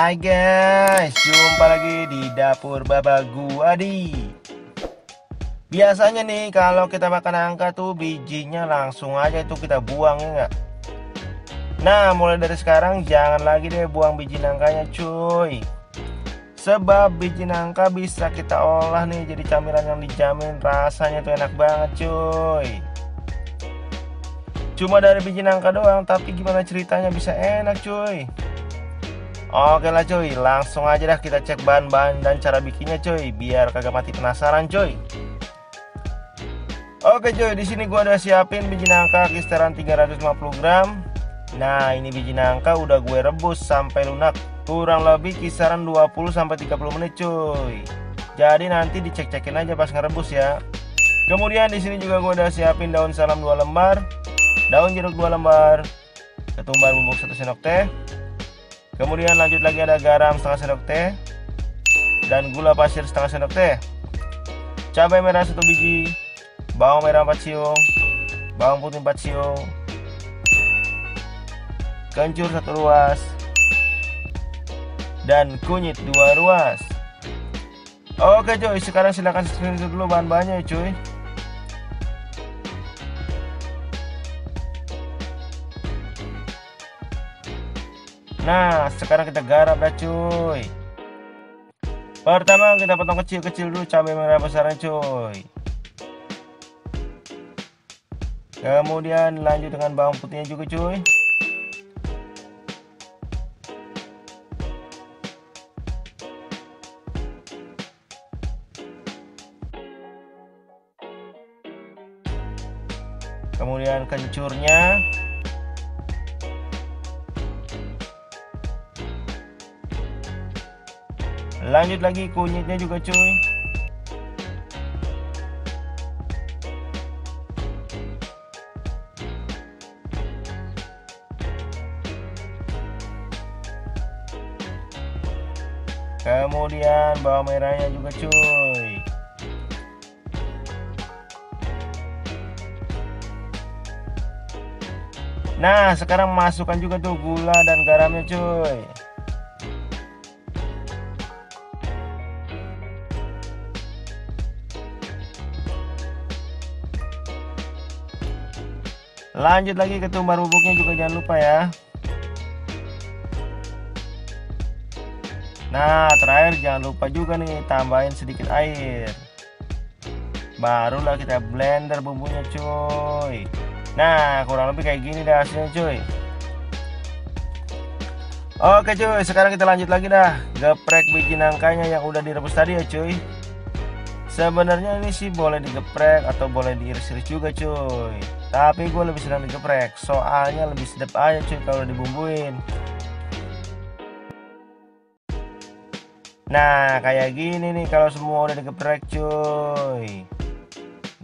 Hai guys, jumpa lagi di dapur Baba Guadi. Biasanya nih kalau kita makan nangka tuh bijinya langsung aja itu kita buang ya nggak? Nah mulai dari sekarang jangan lagi deh buang biji nangkanya cuy. Sebab biji nangka bisa kita olah nih jadi camilan yang dijamin rasanya tuh enak banget cuy. Cuma dari biji nangka doang, tapi gimana ceritanya bisa enak cuy? Oke lah cuy, langsung aja dah kita cek bahan-bahan dan cara bikinnya cuy, biar kagak mati penasaran cuy. Oke cuy, di sini gua udah siapin biji nangka kisaran 350 gram. Nah, ini biji nangka udah gue rebus sampai lunak, kurang lebih kisaran 20 sampai 30 menit cuy. Jadi nanti dicek-cekin aja pas ngerebus ya. Kemudian di sini juga gue udah siapin daun salam 2 lembar, daun jeruk 2 lembar, ketumbar bubuk 1 sendok teh. Kemudian lanjut lagi ada garam setengah sendok teh dan gula pasir setengah sendok teh, cabai merah 1 biji, bawang merah 4 siung, bawang putih 4 siung, kencur 1 ruas, dan kunyit 2 ruas. Oke cuy, sekarang silahkan screenshot dulu bahan-bahannya ya cuy. Nah, sekarang kita garap dah cuy. Pertama kita potong kecil-kecil dulu cabai merah besarnya cuy. Kemudian lanjut dengan bawang putihnya juga cuy. Kemudian kencurnya. Lanjut lagi kunyitnya juga cuy. Kemudian bawang merahnya juga cuy. Nah sekarang masukkan juga tuh gula dan garamnya cuy. Lanjut lagi ketumbar bubuknya juga jangan lupa ya. Nah terakhir jangan lupa juga nih tambahin sedikit air. Barulah kita blender bumbunya cuy. Nah kurang lebih kayak gini dah hasilnya cuy. Oke cuy, sekarang kita lanjut lagi dah geprek biji nangkanya yang udah direbus tadi ya cuy. Sebenarnya ini sih boleh digeprek atau boleh diiris-iris juga cuy, tapi gue lebih senang digeprek soalnya lebih sedap aja cuy kalau dibumbuin. Nah kayak gini nih kalau semua udah digeprek cuy.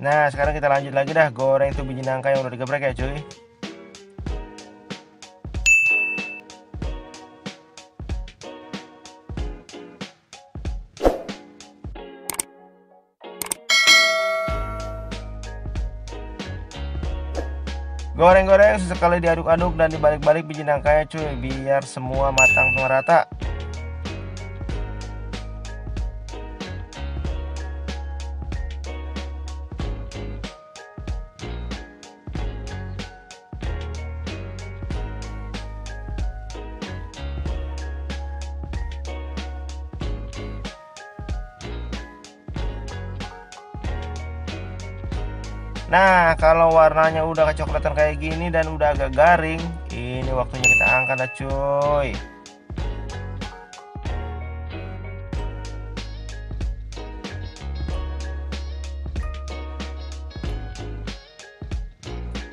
Nah sekarang kita lanjut lagi dah goreng tuh biji nangka yang udah digeprek ya cuy. Goreng-goreng sesekali diaduk-aduk dan dibalik-balik biji nangkanya cuy, biar semua matang merata. Nah kalau warnanya udah kecoklatan kayak gini dan udah agak garing, ini waktunya kita angkat dah cuy.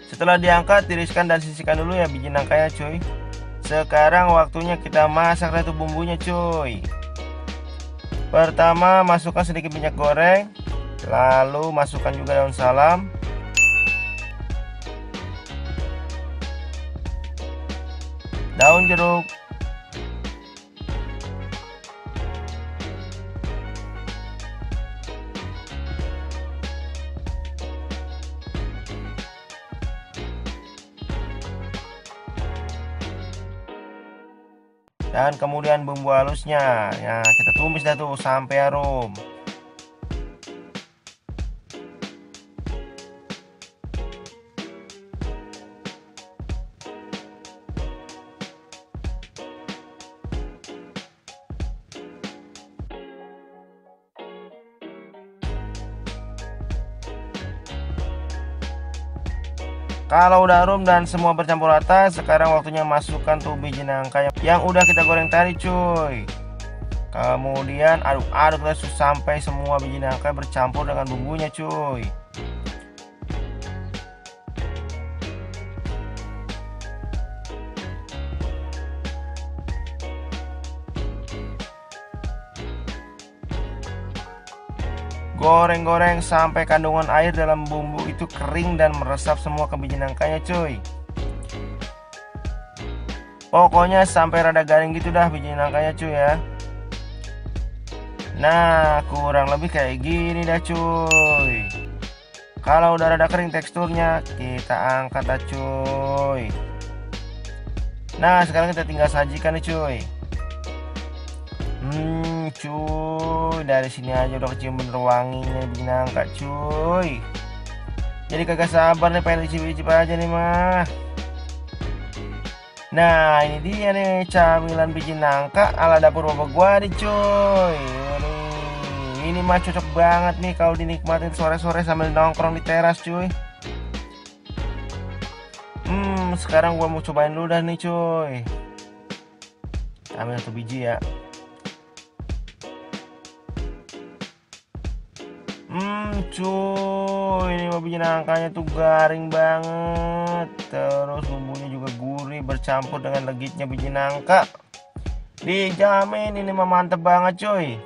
Setelah diangkat, tiriskan dan sisihkan dulu ya biji nangkanya cuy. Sekarang waktunya kita masak dah tuh bumbunya cuy. Pertama masukkan sedikit minyak goreng, lalu masukkan juga daun salam, daun jeruk, dan kemudian bumbu halusnya. Ya, kita tumis dah tuh sampai harum. Kalau udah harum dan semua bercampur rata, sekarang waktunya masukkan tuh biji nangka yang udah kita goreng tadi cuy. Kemudian aduk-aduk terus sampai semua biji nangka bercampur dengan bumbunya cuy. Goreng-goreng sampai kandungan air dalam bumbu itu kering dan meresap semua ke biji nangkanya cuy. Pokoknya sampai rada garing gitu dah biji nangkanya cuy ya. Nah, kurang lebih kayak gini dah cuy. Kalau udah rada kering teksturnya, kita angkat dah cuy. Nah, sekarang kita tinggal sajikan nih cuy. Cuy, dari sini aja udah kecium bener wanginya biji nangka cuy. Jadi kagak sabar nih pengen icip-icip aja nih mah. Nah, ini dia nih camilan biji nangka ala dapur bapak gua nih cuy. Ini mah cocok banget nih kalau dinikmatin sore-sore sambil nongkrong di teras cuy. Sekarang gua mau cobain dulu dah nih cuy. Ambil 1 biji ya. Cuy, ini biji nangkanya tuh garing banget. Terus bumbunya juga gurih bercampur dengan legitnya biji nangka. Dijamin ini mah mantep banget cuy.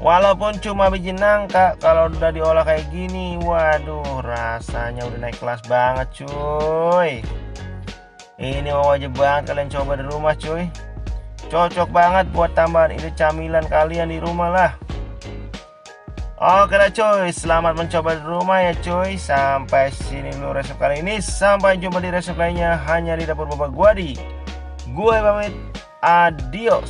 Walaupun cuma biji nangka, kalau udah diolah kayak gini, waduh rasanya udah naik kelas banget cuy. Ini mah wajib banget kalian coba di rumah cuy. Cocok banget buat tambahan ide camilan kalian di rumah lah. Oke lah cuy, selamat mencoba di rumah ya cuy. Sampai sini dulu resep kali ini. Sampai jumpa di resep lainnya hanya di dapur bapak gua di. Gue pamit, adios.